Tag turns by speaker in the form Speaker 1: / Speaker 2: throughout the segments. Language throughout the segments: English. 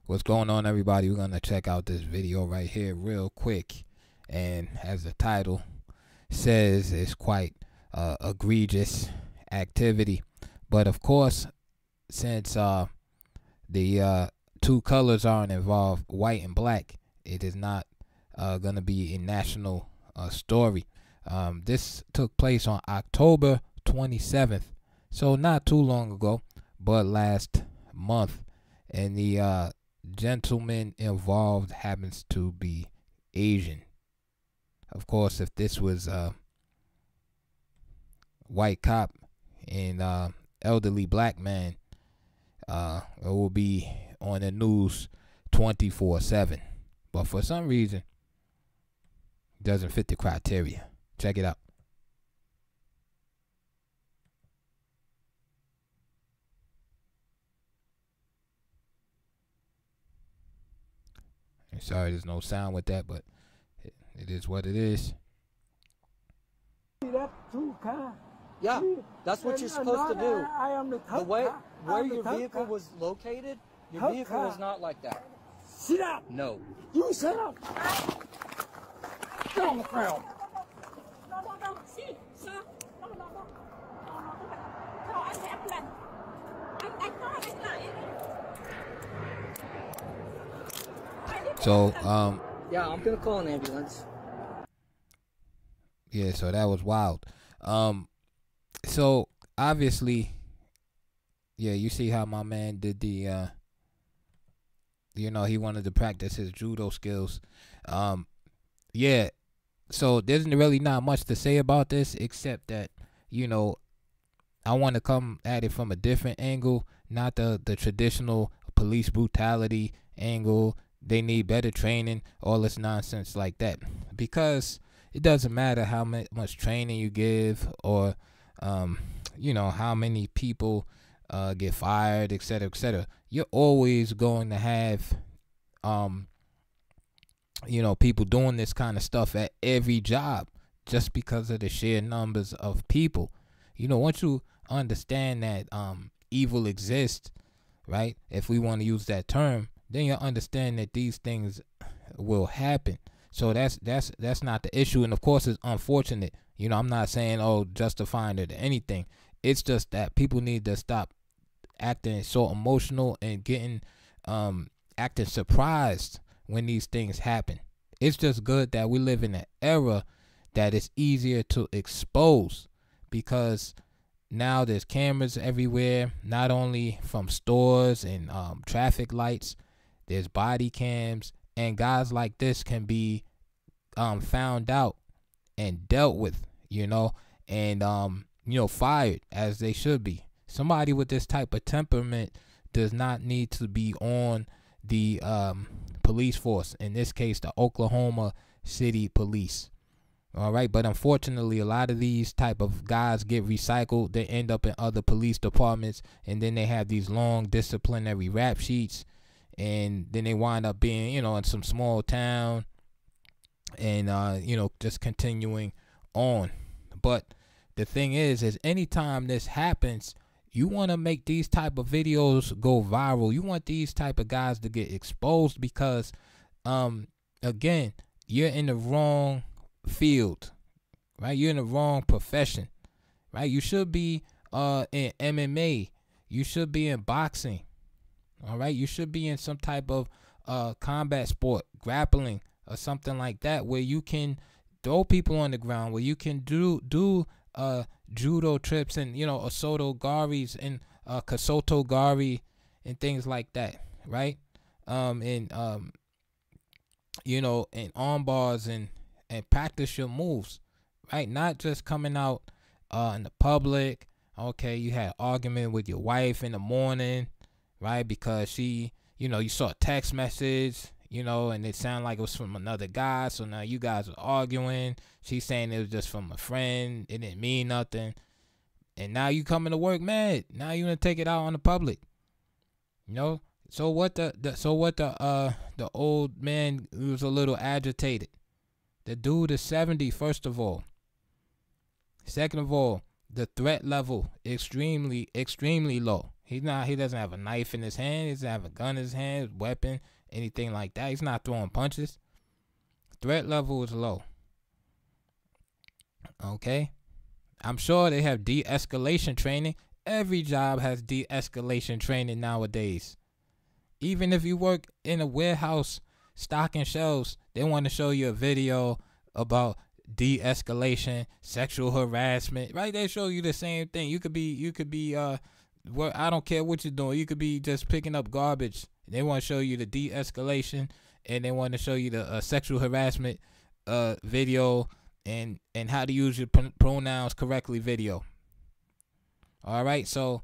Speaker 1: What's going on, everybody? We're gonna check out this video right here real quick, and as the title says, it's quite egregious activity. But of course, since the two colors aren't involved, white and black, it is not gonna be a national story. This took place on October 27th, so not too long ago, but last month, and the gentleman involved happens to be Asian. Of course, if this was a white cop and elderly black man, it will be on the news 24/7. But for some reason, it doesn't fit the criteria. Check it out. And sorry, there's no sound with that, but it is what it is.
Speaker 2: That two car.
Speaker 3: Yeah, that's what you're supposed to do.
Speaker 2: I am the
Speaker 3: The way
Speaker 2: car.
Speaker 3: where
Speaker 2: I'm the
Speaker 3: your
Speaker 2: third
Speaker 3: vehicle
Speaker 2: car.
Speaker 3: was located, your
Speaker 2: Third
Speaker 3: vehicle
Speaker 2: car.
Speaker 3: was not like that.
Speaker 2: Sit down.
Speaker 3: No.
Speaker 2: You sit up. Get on the ground.
Speaker 4: No, see, sir. No. No, anh sẽ lần. Anh đánh nó, anh lại.
Speaker 1: So,
Speaker 3: Yeah, I'm gonna call an ambulance.
Speaker 1: yeah, so that was wild. So obviously, yeah, you see how my man did the he wanted to practice his judo skills. Yeah, so there's really not much to say about this except that, I want to come at it from a different angle, not the traditional police brutality angle. They need better training, all this nonsense like that. Because it doesn't matter how much training you give, or how many people get fired, etc., etc. You're always going to have people doing this kind of stuff at every job, just because of the sheer numbers of people. Once you understand that evil exists, right? If we want to use that term, then you'll understand that these things will happen. So that's not the issue. And of course, it's unfortunate. I'm not saying justifying it or anything. It's just that people need to stop acting so emotional and getting acting surprised when these things happen. It's just good that we live in an era that it's easier to expose, because now there's cameras everywhere, not only from stores and traffic lights. There's body cams, and guys like this can be found out and dealt with, and fired, as they should be. Somebody with this type of temperament does not need to be on the police force, in this case the Oklahoma City Police. All right, but unfortunately, a lot of these type of guys get recycled. They end up in other police departments, and then they have these long disciplinary rap sheets, and then they wind up being, in some small town, and just continuing on. But the thing is anytime this happens, you want to make these type of videos go viral. You want these type of guys to get exposed, because again, you're in the wrong field, right? You're in the wrong profession, right? You should be in MMA. You should be in boxing. All right, you should be in some type of combat sport, grappling or something like that, where you can throw people on the ground, where you can do judo trips and Osoto garis and Kasoto gari and things like that, right? And arm bars and practice your moves, right? Not just coming out in the public. Okay, you had an argument with your wife in the morning, right? Because she, you saw a text message, and it sounded like it was from another guy. So now you guys are arguing. She's saying it was just from a friend. It didn't mean nothing. And now you coming to work mad. Now you gonna take it out on the public. So what the old man was a little agitated. The dude is 70, first of all. Second of all, the threat level extremely, extremely low. He doesn't have a knife in his hand. He doesn't have a gun in his hand, weapon, anything like that. He's not throwing punches. Threat level is low. Okay? I'm sure they have de-escalation training. Every job has de-escalation training nowadays. Even if you work in a warehouse stocking shelves, they want to show you a video about de-escalation, sexual harassment, right? They show you the same thing. You could be I don't care what you're doing. You could be just picking up garbage. They want to show you the de-escalation, and they want to show you the sexual harassment video and how to use your pronouns correctly video. All right, so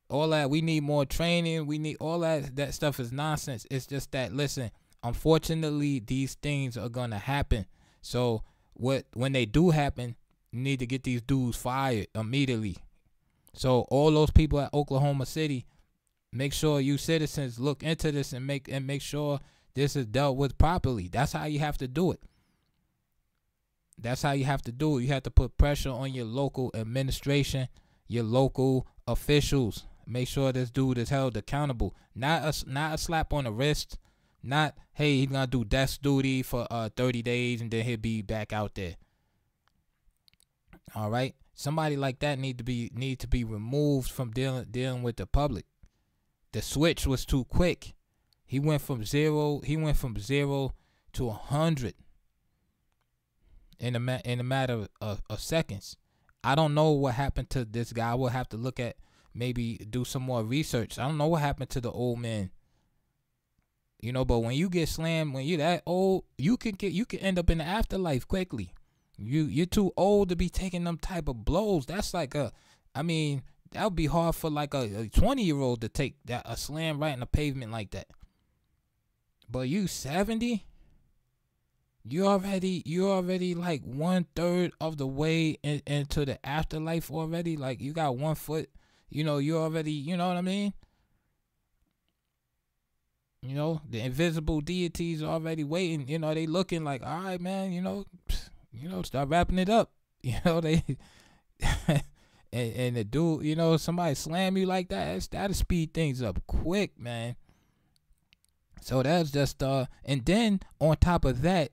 Speaker 1: all that, we need more training. We need all that stuff is nonsense. It's just that, listen, unfortunately, these things are gonna happen. So when they do happen, you need to get these dudes fired immediately. So all those people at Oklahoma City, make sure you citizens look into this and make sure this is dealt with properly. That's how you have to do it. That's how you have to do it. You have to put pressure on your local administration, your local officials. Make sure this dude is held accountable. Not a slap on the wrist. Not, hey, he's gonna do desk duty for 30 days and then he'll be back out there. All right, somebody like that need to be removed from dealing with the public. The switch was too quick. He went from zero to 100 in a matter of seconds. I don't know what happened to this guy. We'll have to look at, maybe do some more research. I don't know what happened to the old man. You know, but when you get slammed, when you're that old, you can end up in the afterlife quickly. You're too old to be taking them type of blows. That's like that would be hard for like a 20-year-old to take a slam right in the pavement like that. But you 70, you already like 1/3 of the way into the afterlife already. Like you got 1 foot, you already, you know what I mean? The invisible deities are already waiting. They looking like, all right, man, start wrapping it up. They and the dude, somebody slam you like that, that'll speed things up quick, man. So that's just and then on top of that,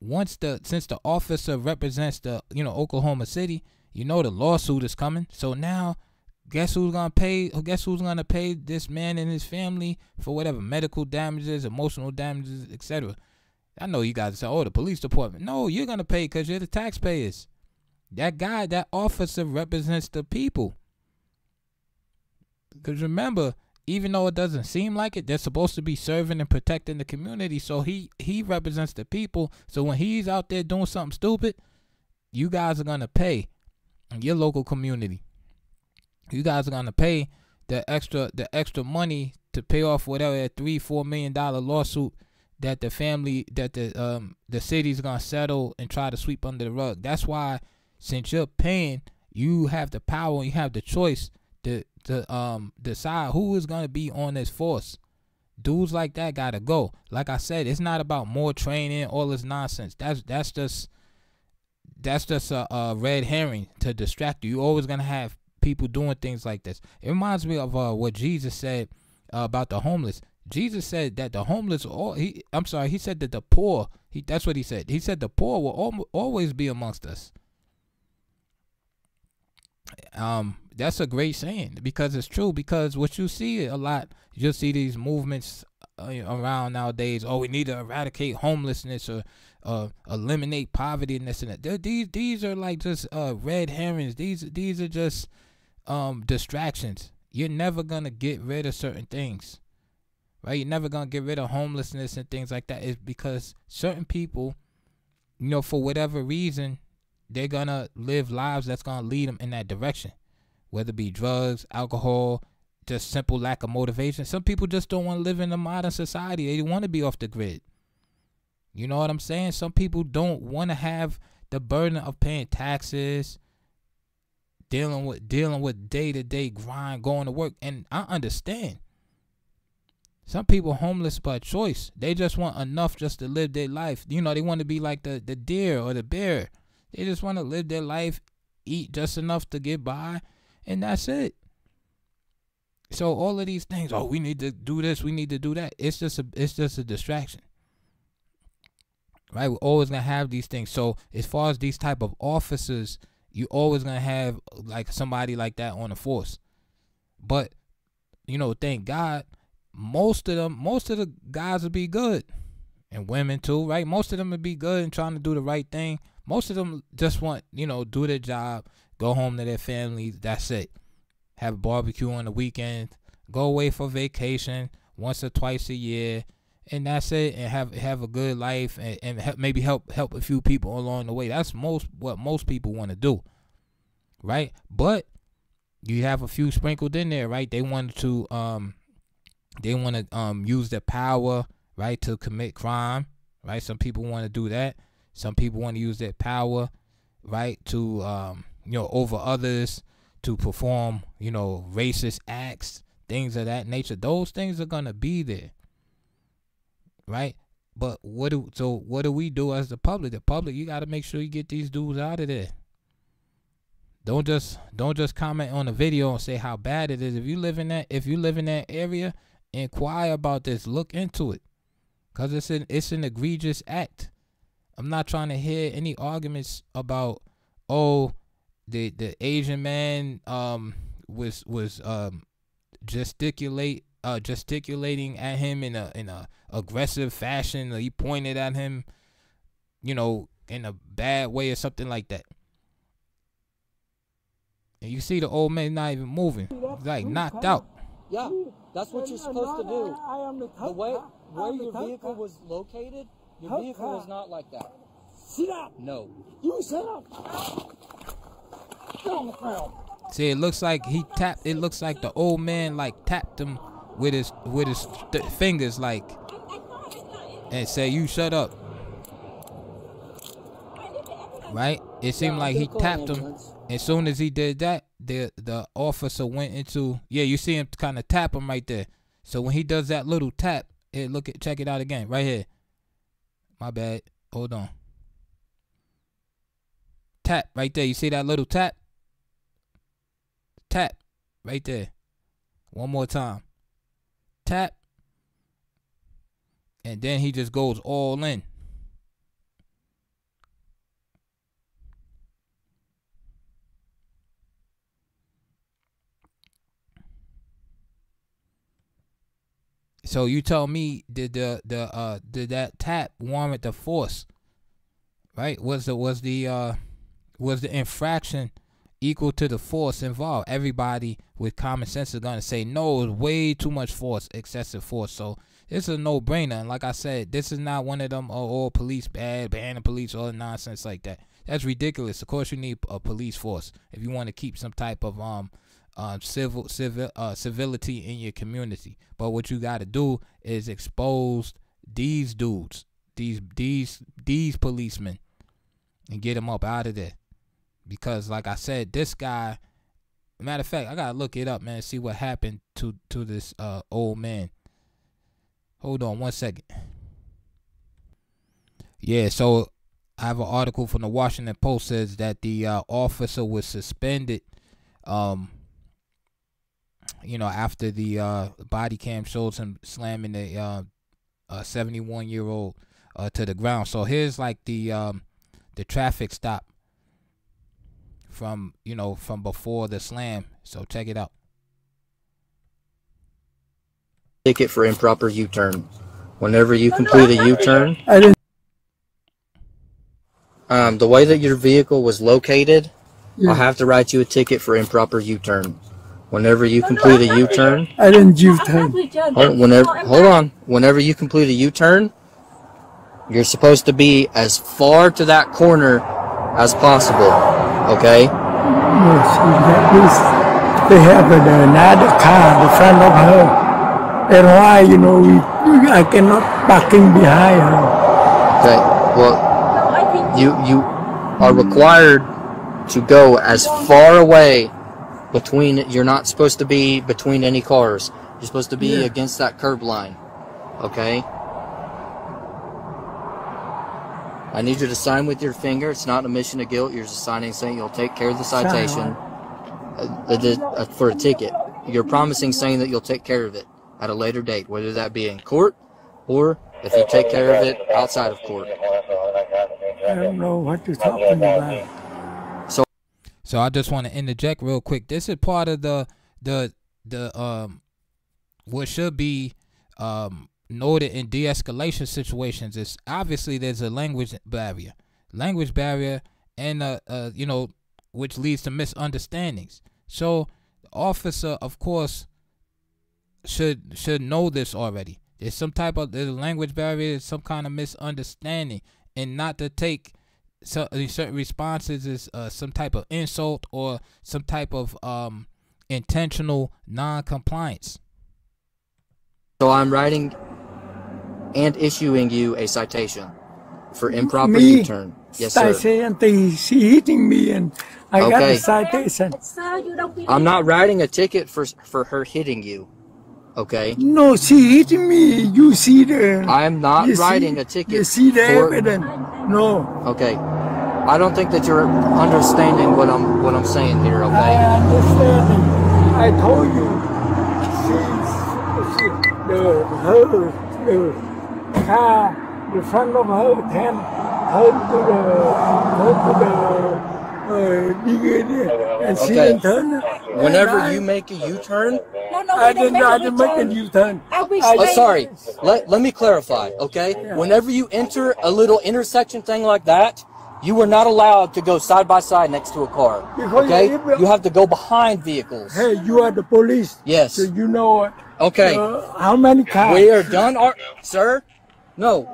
Speaker 1: since the officer represents the Oklahoma City, the lawsuit is coming. So now guess who's gonna pay this man and his family for whatever medical damages, emotional damages, etc. I know you guys say, oh, the police department. No, you're gonna pay because you're the taxpayers. That officer represents the people. Because remember, even though it doesn't seem like it, they're supposed to be serving and protecting the community. So he represents the people. So when he's out there doing something stupid, you guys are gonna pay in your local community. You guys are gonna pay the extra money to pay off whatever that $3-4 million lawsuit that the city's gonna settle and try to sweep under the rug. That's why, since you're paying, you have the power, you have the choice to decide who is gonna be on this force. Dudes like that gotta go. Like I said, it's not about more training, all this nonsense. That's just a red herring to distract you. You're always gonna have people doing things like this. It reminds me of what Jesus said about the homeless. Jesus said that the homeless, he said that the poor, that's what he said. He said the poor will always be amongst us. That's a great saying, because it's true. Because what you see a lot, you'll see these movements around nowadays. Oh, we need to eradicate homelessness or eliminate poverty and this and that. These are like just red herrings. These are just distractions. You're never gonna get rid of certain things, right? You're never gonna get rid of homelessness and things like that. It's because certain people, for whatever reason, they're gonna live lives that's gonna lead them in that direction, whether it be drugs, alcohol, just simple lack of motivation. Some people just don't want to live in a modern society. They want to be off the grid. You know what I'm saying? Some people don't want to have the burden of paying taxes, dealing with day-to-day grind, going to work. And I understand. Some people homeless by choice. They just want enough just to live their life. They want to be like the deer or the bear. They just want to live their life eat just enough to get by, and that's it. So all of these things, oh, we need to do this, we need to do that. It's just a distraction. Right? We're always gonna have these things. So as far as these type of officers, you always gonna have like somebody like that on the force. But thank God, most of the guys will be good, and women too, right? Most of them will be good and trying to do the right thing. Most of them just want, do their job, go home to their families. That's it. Have a barbecue on the weekend, go away for vacation once or twice a year, and that's it. And have a good life, and maybe help a few people along the way. That's what most people want to do, right? But you have a few sprinkled in there, right? They want to use their power, right, to commit crime, right? Some people want to do that. Some people want to use their power, right, to over others, to perform, racist acts, things of that nature. Those things are gonna be there, right? But what do we do as the public? The public, you got to make sure you get these dudes out of there. Don't just comment on the video and say how bad it is. If you live in that area, inquire about this. Look into it, cause it's an egregious act. I'm not trying to hear any arguments about the Asian man was gesticulating at him in a aggressive fashion. Or he pointed at him, in a bad way or something like that. And you see the old man not even moving, he's like knocked out.
Speaker 3: Yeah, that's what you're supposed to do.
Speaker 2: I am the
Speaker 3: The way where
Speaker 2: I'm the
Speaker 3: your
Speaker 2: thug
Speaker 3: vehicle
Speaker 2: guy.
Speaker 3: was located, your
Speaker 2: Thug
Speaker 3: vehicle
Speaker 2: guy.
Speaker 3: was not like that.
Speaker 2: Sit up.
Speaker 3: No.
Speaker 2: You sit up. Get on the ground.
Speaker 1: See, it looks like he tapped. It looks like the old man like tapped him with his fingers, like, and say, "You shut up." Right? It seemed like he tapped him. As soon as he did that, the officer went into, you see him kind of tap him right there. So when he does that little tap, check it out again, right here. My bad. Hold on. Tap right there. You see that little tap? Tap right there. One more time. Tap. And then he just goes all in. So you tell me, did that tap warrant the force? Right? Was the infraction equal to the force involved? Everybody with common sense is gonna say no, it's way too much force, excessive force. So it's a no-brainer. And like I said, this is not one of them all police bad, ban the police, all nonsense like that. That's ridiculous. Of course, you need a police force if you want to keep some type of civility in your community. But what you got to do is expose these dudes, these policemen, and get them up out of there. Because like I said, this guy, matter of fact, I gotta look it up, man, see what happened to this old man. Hold on one second. Yeah, so I have an article from the Washington Post says that the officer was suspended after the body cam shows him slamming the 71-year-old to the ground. So here's like the traffic stop from before the slam. So check it out.
Speaker 5: Ticket for improper U-turn. Whenever you complete a U-turn, the way that your vehicle was located, I'll have to write you a ticket for improper U-turn. Whenever you complete a U-turn,
Speaker 2: I didn't U-turn.
Speaker 5: hold on. Whenever you complete a U-turn, you're supposed to be as far to that corner as possible. Okay?
Speaker 2: They have another car in front of her. And why, I cannot parking behind her.
Speaker 5: Okay. Well, you are required to go as far away between. You're not supposed to be between any cars. You're supposed to be against that curb line. Okay? I need you to sign with your finger. It's not an admission of guilt. You're just signing saying you'll take care of the citation for a ticket. You're promising saying that you'll take care of it at a later date, whether that be in court or if you take care of it outside of court.
Speaker 2: I don't know what you're talking about.
Speaker 1: So I just want to interject real quick. This is part of the what should be noted in de-escalation situations. Is obviously there's a language barrier, and you know, which leads to misunderstandings. So the officer, of course, should know this already. There's a language barrier, some kind of misunderstanding, and not to take certain responses as some type of insult or some type of intentional non-compliance.
Speaker 5: So I'm writing and issuing you a citation for improper U-turn. Yes, sir.
Speaker 2: She hitting me and I got a citation.
Speaker 4: Sir, you don't believe
Speaker 5: I'm not writing a ticket for her hitting you. Okay?
Speaker 2: No, she hitting me. You see the...
Speaker 5: I'm not writing a ticket.
Speaker 2: You see the evidence? No.
Speaker 5: Okay. I don't think that you're understanding what I'm saying here, okay?
Speaker 2: I understand. I told you. The car, the front of her hand, and she didn't turn.
Speaker 5: Whenever you make a U-turn,
Speaker 2: I didn't make a U-turn.
Speaker 5: sorry. Let me clarify, okay?
Speaker 2: Yeah.
Speaker 5: Whenever you enter a little intersection thing like that, you are not allowed to go side by side next to a car.
Speaker 2: Because
Speaker 5: okay? You have to go behind vehicles.
Speaker 2: Hey, you are the police.
Speaker 5: Yes.
Speaker 2: So you know
Speaker 5: okay.
Speaker 2: How many cars?
Speaker 5: We are done, sir. No,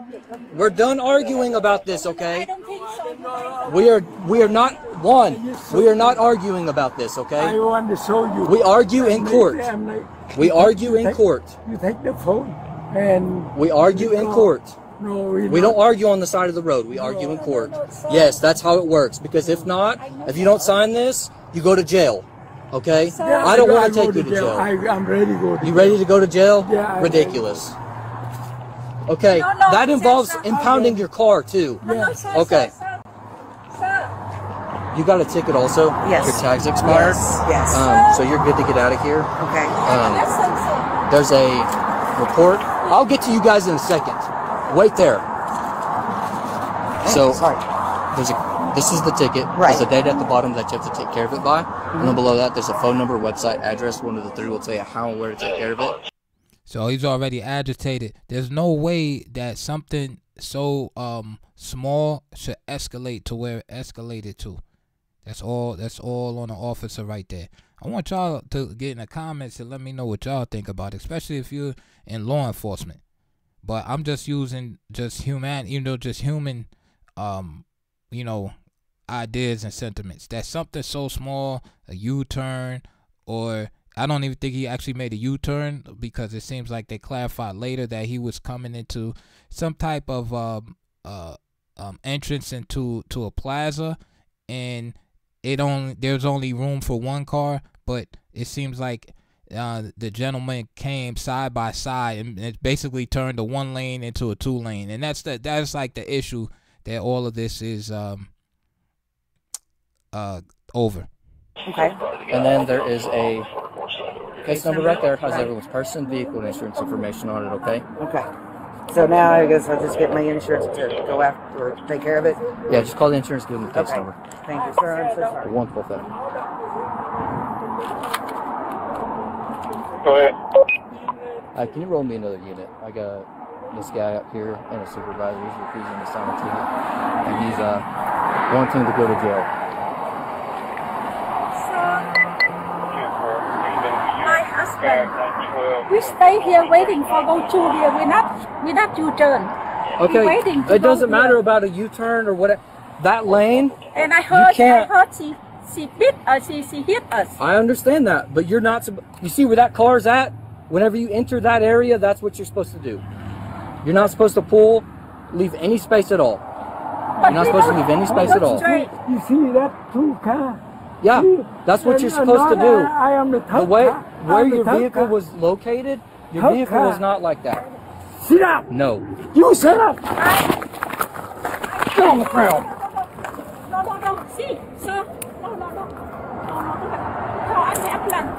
Speaker 5: we're done arguing about this, okay?
Speaker 4: I don't think so.
Speaker 5: We are not arguing about this, okay?
Speaker 2: I want to show you.
Speaker 5: We argue in court. We argue in court.
Speaker 2: You take the phone and...
Speaker 5: We argue in court.
Speaker 2: No,
Speaker 5: we don't argue on the side of the road. We argue in court. Yes, that's how it works. Because if not, if you don't sign this, you go to jail. Okay?
Speaker 2: Yeah,
Speaker 5: I don't want to take you to jail.
Speaker 2: I'm ready to go to jail.
Speaker 5: You ready to go to jail?
Speaker 2: Yeah.
Speaker 5: Ridiculous. Okay, that involves impounding your car too.
Speaker 4: No, sir,
Speaker 5: Okay.
Speaker 4: Sir.
Speaker 5: You got a ticket also?
Speaker 6: Yes.
Speaker 5: Your tag's expired?
Speaker 6: Yes.
Speaker 5: So you're good to get out of here?
Speaker 6: Okay.
Speaker 5: There's a report. I'll get to you guys in a second. Wait there. So,
Speaker 6: sorry.
Speaker 5: this is the ticket.
Speaker 6: Right.
Speaker 5: There's a date at the bottom that you have to take care of it by. And then below that, there's a phone number, website, address. One of the three will tell you how and where to take care of it.
Speaker 1: So he's already agitated. There's no way that something so small should escalate to where it escalated to. That's all on the officer right there. I want y'all to get in the comments and let me know what y'all think about it, especially if you're in law enforcement. But I'm just using human, ideas and sentiments. That's something so small, a U-turn, or I don't even think he actually made a U-turn, because it seems like they clarified later that he was coming into some type of entrance into a plaza, and there's only room for one car, but it seems like the gentleman came side by side and it basically turned the 1 lane into a 2 lane, and that's like the issue that all of this is over.
Speaker 6: Okay.
Speaker 5: And then there is a case number right there. Has everyone's person, vehicle, and insurance information on it, okay?
Speaker 6: Okay. So now I guess I'll just get my insurance to go after or take care of it?
Speaker 5: Yeah, just call the insurance, give them the case
Speaker 6: Okay.
Speaker 5: number.
Speaker 6: Thank you, sir. I'm so sorry.
Speaker 5: Wonderful thing.
Speaker 7: Go ahead.
Speaker 5: Can you roll me another unit? I got this guy up here and a supervisor. He's refusing to sign a ticket, and he's wanting to go to jail.
Speaker 4: My husband, we stay here waiting for go to here. We're not U-turn.
Speaker 5: Okay,
Speaker 4: waiting to
Speaker 5: it doesn't
Speaker 4: go
Speaker 5: matter
Speaker 4: here.
Speaker 5: about a U-turn or whatever. That lane,
Speaker 4: And I heard
Speaker 5: can't-
Speaker 4: she bit us. She hit us.
Speaker 5: I understand that, but you're not. You see where that car's at? Whenever you enter that area, that's what you're supposed to do. You're not supposed to leave any space at all. You're not supposed to leave any space at all.
Speaker 2: You see that 2 car?
Speaker 5: Yeah, that's what you're supposed to do.
Speaker 2: I am the
Speaker 5: The
Speaker 2: third
Speaker 5: way
Speaker 2: car.
Speaker 5: where
Speaker 2: I'm the
Speaker 5: your
Speaker 2: third
Speaker 5: vehicle
Speaker 2: car.
Speaker 5: was located, your
Speaker 2: Third
Speaker 5: vehicle was
Speaker 2: car.
Speaker 5: not like that.
Speaker 2: Sit up.
Speaker 5: No.
Speaker 2: You sit up. Sit on the ground.
Speaker 4: No. See, sir. No. Call an ambulance.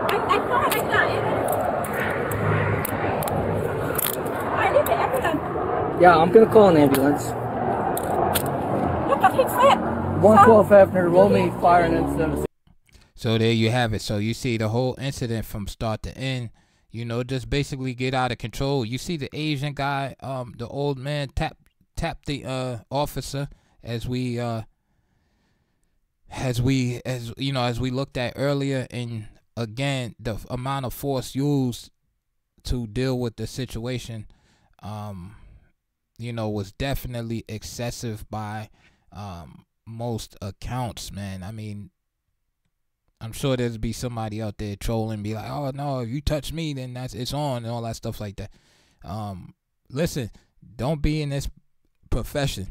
Speaker 4: I call an I need the ambulance.
Speaker 6: Yeah, I'm gonna call an ambulance.
Speaker 4: Look at his head.
Speaker 6: 112 Hefner, roll me firing incident.
Speaker 1: So there you have it. So you see the whole incident from start to end, you know, just basically get out of control. You see the Asian guy, the old man tap the officer as we looked at earlier, and again the amount of force used to deal with the situation was definitely excessive by most accounts, man. I mean, I'm sure there'll be somebody out there trolling, be like, oh no, if you touch me, then it's on, and all that stuff like that. Listen, don't be in this profession.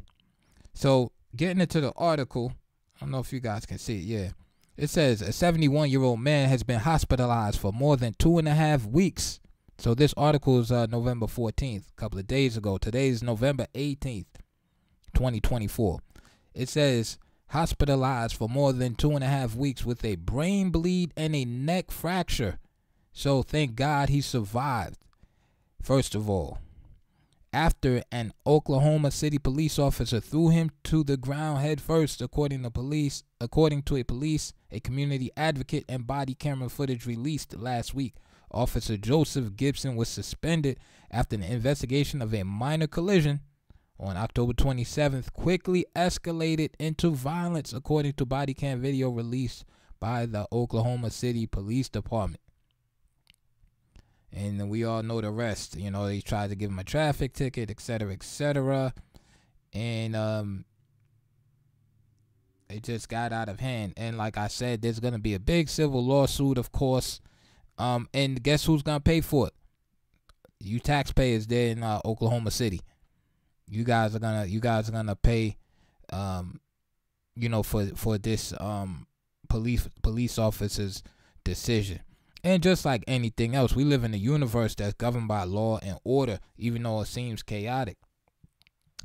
Speaker 1: So getting into the article, I don't know if you guys can see it. Yeah, it says a 71-year-old man has been hospitalized for more than 2.5 weeks. So this article is November 14th, a couple of days ago. Today is November 18th, 2024. It says hospitalized for more than 2.5 weeks with a brain bleed and a neck fracture. So thank God he survived. First of all, after an Oklahoma City police officer threw him to the ground head first, according to a community advocate, and body camera footage released last week. Officer Joseph Gibson was suspended after an investigation of a minor collision on October 27th quickly escalated into violence, according to body cam video released by the Oklahoma City Police Department. And we all know the rest. You know, they tried to give him a traffic ticket, etc., etc. And it just got out of hand. And like I said, there's going to be a big civil lawsuit, of course. And guess who's going to pay for it? You taxpayers there in Oklahoma City. You guys are gonna pay, for this police officer's decision. And just like anything else, we live in a universe that's governed by law and order, even though it seems chaotic.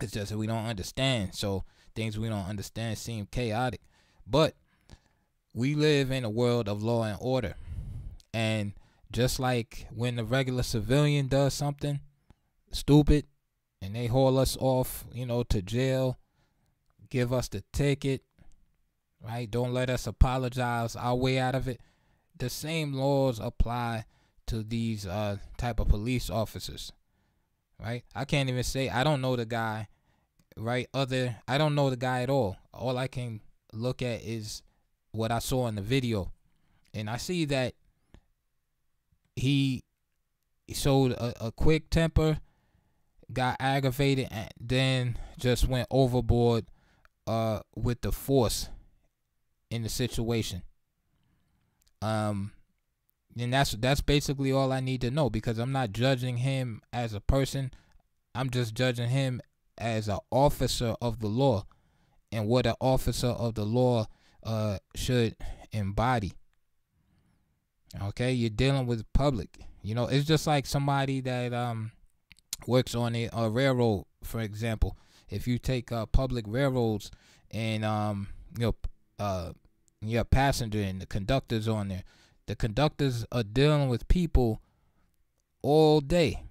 Speaker 1: It's just that we don't understand. So things we don't understand seem chaotic. But we live in a world of law and order. And just like when the regular civilian does something stupid and they haul us off, to jail, give us the ticket, right? Don't let us apologize our way out of it. The same laws apply to these type of police officers, right? I can't even say I don't know the guy, right? I don't know the guy at all. All I can look at is what I saw in the video, and I see that he showed a quick temper, got aggravated, and then just went overboard with the force in the situation. And that's basically all I need to know, because I'm not judging him as a person. I'm just judging him as an officer of the law and what an officer of the law should embody. Okay, you're dealing with public. It's just like somebody that works on a railroad, for example. If you take public railroads and you're a passenger and the conductor's on there, the conductors are dealing with people all day,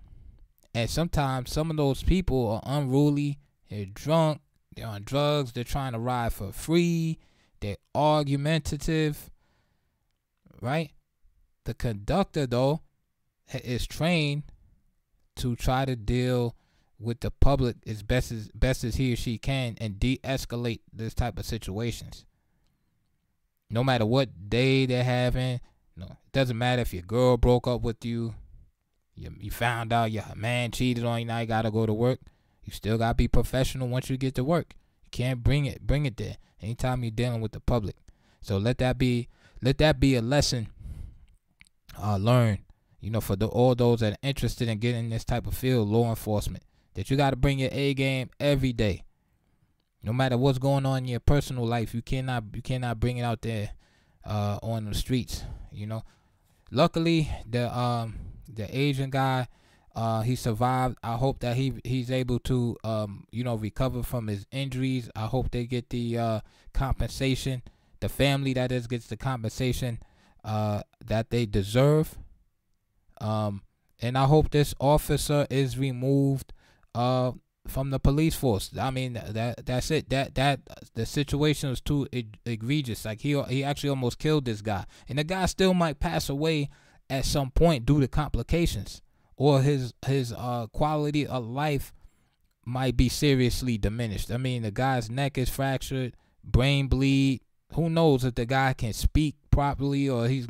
Speaker 1: and sometimes some of those people are unruly, they're drunk, they're on drugs, they're trying to ride for free, they're argumentative, right? The conductor, though, is trained to try to deal with the public as best as he or she can and de-escalate this type of situations. No matter what day they're having, it doesn't matter if your girl broke up with you, you found out your man cheated on you, now you gotta go to work. You still gotta be professional once you get to work. You can't bring it there anytime you're dealing with the public. So let that be a lesson learned, for all those that are interested in getting in this type of field, law enforcement, that you got to bring your A game every day. No matter what's going on in your personal life, you cannot bring it out there on the streets. Luckily, the Asian guy He survived. I hope that he's able to recover from his injuries. I hope they get the compensation. The family, that is, gets the compensation that they deserve. And I hope this officer is removed from the police force. I mean, that's it. That the situation was too egregious. Like he actually almost killed this guy, and the guy still might pass away at some point due to complications, or his quality of life might be seriously diminished. I mean, the guy's neck is fractured, brain bleed. Who knows if the guy can speak properly, or he's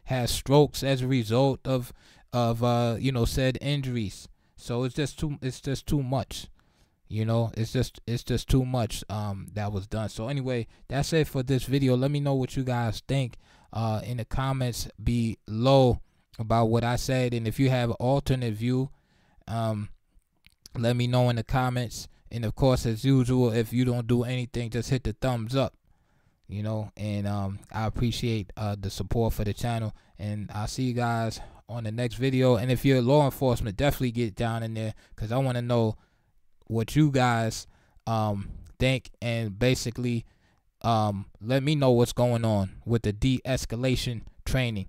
Speaker 1: has strokes as a result of said injuries. So it's just too much. It's just too much that was done. So anyway, that's it for this video. Let me know what you guys think in the comments below about what I said, and if you have an alternate view, let me know in the comments. And of course, as usual, if you don't do anything, just hit the thumbs up. And I appreciate the support for the channel, and I'll see you guys on the next video. And if you're law enforcement, definitely get down in there, because I want to know what you guys think, and basically let me know what's going on with the de-escalation training.